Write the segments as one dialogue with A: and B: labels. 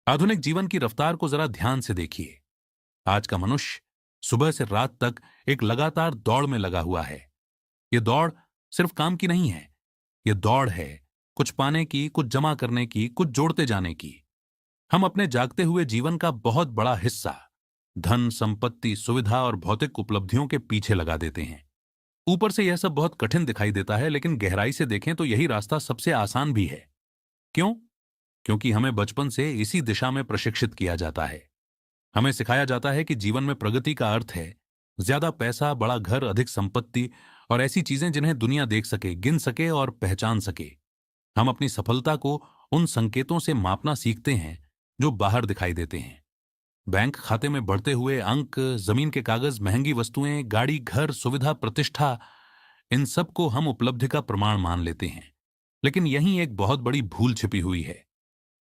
A: आधुनिक जीवन की रफ्तार को जरा ध्यान से देखिए। आज का मनुष्य सुबह से रात तक एक लगातार दौड़ में लगा हुआ है। यह दौड़ सिर्फ काम की नहीं है। यह दौड़ है कुछ पाने की, कुछ जमा करने की, कुछ जोड़ते जाने की। हम अपने जागते हुए जीवन का बहुत बड़ा हिस्सा धन, संपत्ति, सुविधा और भौतिक उपलब्धियों के पीछे लगा देते हैं। ऊपर से यह सब बहुत कठिन दिखाई देता है, लेकिन गहराई से देखें तो यही रास्ता सबसे आसान भी है। क्यों? क्योंकि हमें बचपन से इसी दिशा में प्रशिक्षित किया जाता है। हमें सिखाया जाता है कि जीवन में प्रगति का अर्थ है ज्यादा पैसा, बड़ा घर, अधिक संपत्ति और ऐसी चीजें जिन्हें दुनिया देख सके, गिन सके और पहचान सके। हम अपनी सफलता को उन संकेतों से मापना सीखते हैं जो बाहर दिखाई देते हैं। बैंक खाते में बढ़ते हुए अंक, जमीन के कागज, महंगी वस्तुएं, गाड़ी, घर, सुविधा, प्रतिष्ठा, इन सब को हम उपलब्धि का प्रमाण मान लेते हैं। लेकिन यहीं एक बहुत बड़ी भूल छिपी हुई है।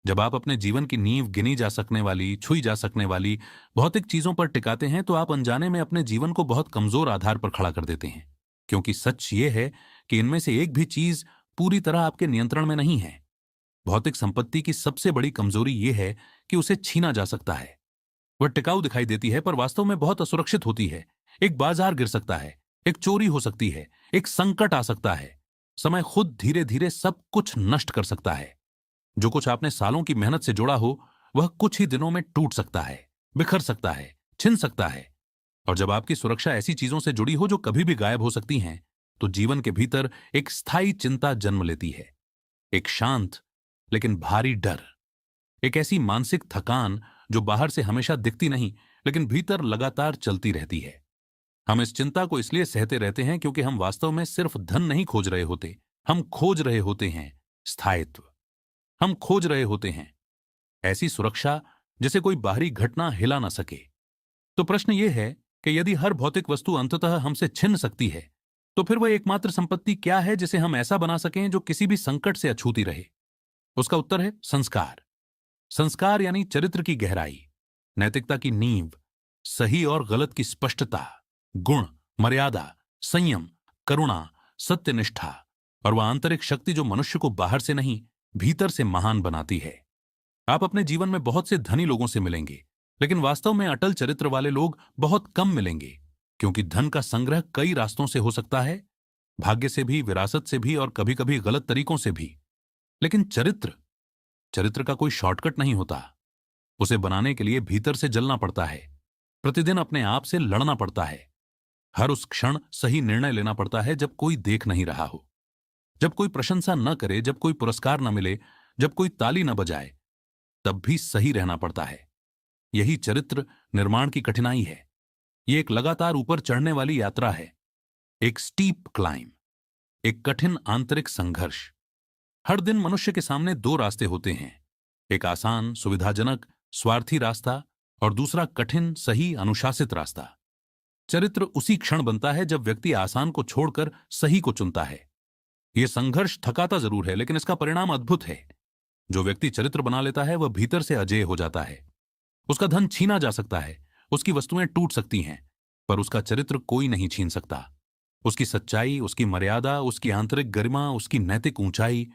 A: जब आप अपने जीवन की नींव गिनी जा सकने वाली, छुई जा सकने वाली भौतिक चीजों पर टिकाते हैं, तो आप अनजाने में अपने जीवन को बहुत कमजोर आधार पर खड़ा कर देते हैं। क्योंकि सच ये है कि इनमें से एक भी चीज पूरी तरह आपके नियंत्रण में नहीं है। भौतिक संपत्ति की सबसे बड़ी कमजोरी यह है कि उसे छीना जा सकता है। वह टिकाऊ दिखाई देती है पर वास्तव में बहुत असुरक्षित होती है। एक बाजार गिर सकता है, एक चोरी हो सकती है, एक संकट आ सकता है। समय खुद धीरे धीरे सब कुछ नष्ट कर सकता है। जो कुछ आपने सालों की मेहनत से जोड़ा हो, वह कुछ ही दिनों में टूट सकता है, बिखर सकता है, छिन सकता है। और जब आपकी सुरक्षा ऐसी चीजों से जुड़ी हो जो कभी भी गायब हो सकती हैं, तो जीवन के भीतर एक स्थायी चिंता जन्म लेती है। एक शांत लेकिन भारी डर, एक ऐसी मानसिक थकान जो बाहर से हमेशा दिखती नहीं लेकिन भीतर लगातार चलती रहती है। हम इस चिंता को इसलिए सहते रहते हैं क्योंकि हम वास्तव में सिर्फ धन नहीं खोज रहे होते, हम खोज रहे होते हैं स्थायित्व। हम खोज रहे होते हैं ऐसी सुरक्षा जिसे कोई बाहरी घटना हिला ना सके। तो प्रश्न यह है कि यदि हर भौतिक वस्तु अंततः हमसे छिन सकती है, तो फिर वह एकमात्र संपत्ति क्या है जिसे हम ऐसा बना सकें जो किसी भी संकट से अछूती रहे? उसका उत्तर है संस्कार। संस्कार यानी चरित्र की गहराई, नैतिकता की नींव, सही और गलत की स्पष्टता, गुण, मर्यादा, संयम, करुणा, सत्यनिष्ठा और वह आंतरिक शक्ति जो मनुष्य को बाहर से नहीं, भीतर से महान बनाती है। आप अपने जीवन में बहुत से धनी लोगों से मिलेंगे, लेकिन वास्तव में अटल चरित्र वाले लोग बहुत कम मिलेंगे। क्योंकि धन का संग्रह कई रास्तों से हो सकता है, भाग्य से भी, विरासत से भी और कभी कभी गलत तरीकों से भी। लेकिन चरित्र, चरित्र का कोई शॉर्टकट नहीं होता। उसे बनाने के लिए भीतर से जलना पड़ता है, प्रतिदिन अपने आप से लड़ना पड़ता है, हर उस क्षण सही निर्णय लेना पड़ता है जब कोई देख नहीं रहा हो, जब कोई प्रशंसा न करे, जब कोई पुरस्कार न मिले, जब कोई ताली न बजाए, तब भी सही रहना पड़ता है। यही चरित्र निर्माण की कठिनाई है। यह एक लगातार ऊपर चढ़ने वाली यात्रा है, एक स्टीप क्लाइम, एक कठिन आंतरिक संघर्ष। हर दिन मनुष्य के सामने दो रास्ते होते हैं, एक आसान, सुविधाजनक, स्वार्थी रास्ता और दूसरा कठिन, सही, अनुशासित रास्ता। चरित्र उसी क्षण बनता है जब व्यक्ति आसान को छोड़कर सही को चुनता है। यह संघर्ष थकाता जरूर है, लेकिन इसका परिणाम अद्भुत है। जो व्यक्ति चरित्र बना लेता है वह भीतर से अजेय हो जाता है। उसका धन छीना जा सकता है, उसकी वस्तुएं टूट सकती हैं, पर उसका चरित्र कोई नहीं छीन सकता। उसकी सच्चाई, उसकी मर्यादा, उसकी आंतरिक गरिमा, उसकी नैतिक ऊंचाई,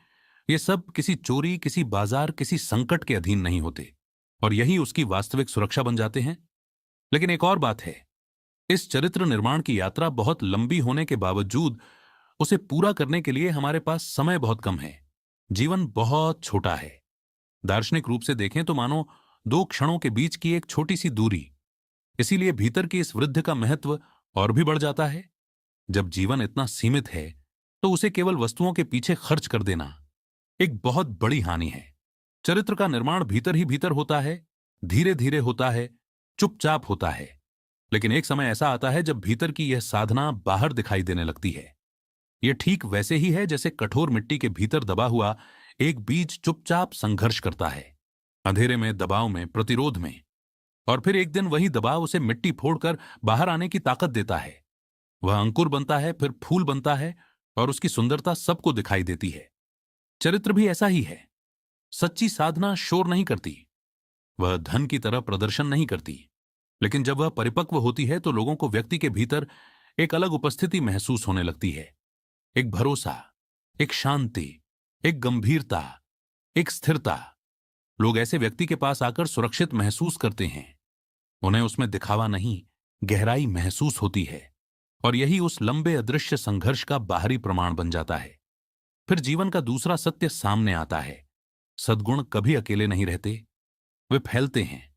A: ये सब किसी चोरी, किसी बाजार, किसी संकट के अधीन नहीं होते, और यही उसकी वास्तविक सुरक्षा बन जाते हैं। लेकिन एक और बात है, इस चरित्र निर्माण की यात्रा बहुत लंबी होने के बावजूद उसे पूरा करने के लिए हमारे पास समय बहुत कम है। जीवन बहुत छोटा है। दार्शनिक रूप से देखें तो मानो दो क्षणों के बीच की एक छोटी सी दूरी। इसीलिए भीतर की इस वृद्धि का महत्व और भी बढ़ जाता है। जब जीवन इतना सीमित है तो उसे केवल वस्तुओं के पीछे खर्च कर देना एक बहुत बड़ी हानि है। चरित्र का निर्माण भीतर ही भीतर होता है, धीरे धीरे होता है, चुपचाप होता है। लेकिन एक समय ऐसा आता है जब भीतर की यह साधना बाहर दिखाई देने लगती है। यह ठीक वैसे ही है जैसे कठोर मिट्टी के भीतर दबा हुआ एक बीज चुपचाप संघर्ष करता है, अंधेरे में, दबाव में, प्रतिरोध में। और फिर एक दिन वही दबाव उसे मिट्टी फोड़कर बाहर आने की ताकत देता है। वह अंकुर बनता है, फिर फूल बनता है और उसकी सुंदरता सबको दिखाई देती है। चरित्र भी ऐसा ही है। सच्ची साधना शोर नहीं करती, वह धन की तरह प्रदर्शन नहीं करती, लेकिन जब वह परिपक्व होती है तो लोगों को व्यक्ति के भीतर एक अलग उपस्थिति महसूस होने लगती है। एक भरोसा, एक शांति, एक गंभीरता, एक स्थिरता। लोग ऐसे व्यक्ति के पास आकर सुरक्षित महसूस करते हैं। उन्हें उसमें दिखावा नहीं, गहराई महसूस होती है। और यही उस लंबे अदृश्य संघर्ष का बाहरी प्रमाण बन जाता है। फिर जीवन का दूसरा सत्य सामने आता है। सद्गुण कभी अकेले नहीं रहते, वे फैलते हैं।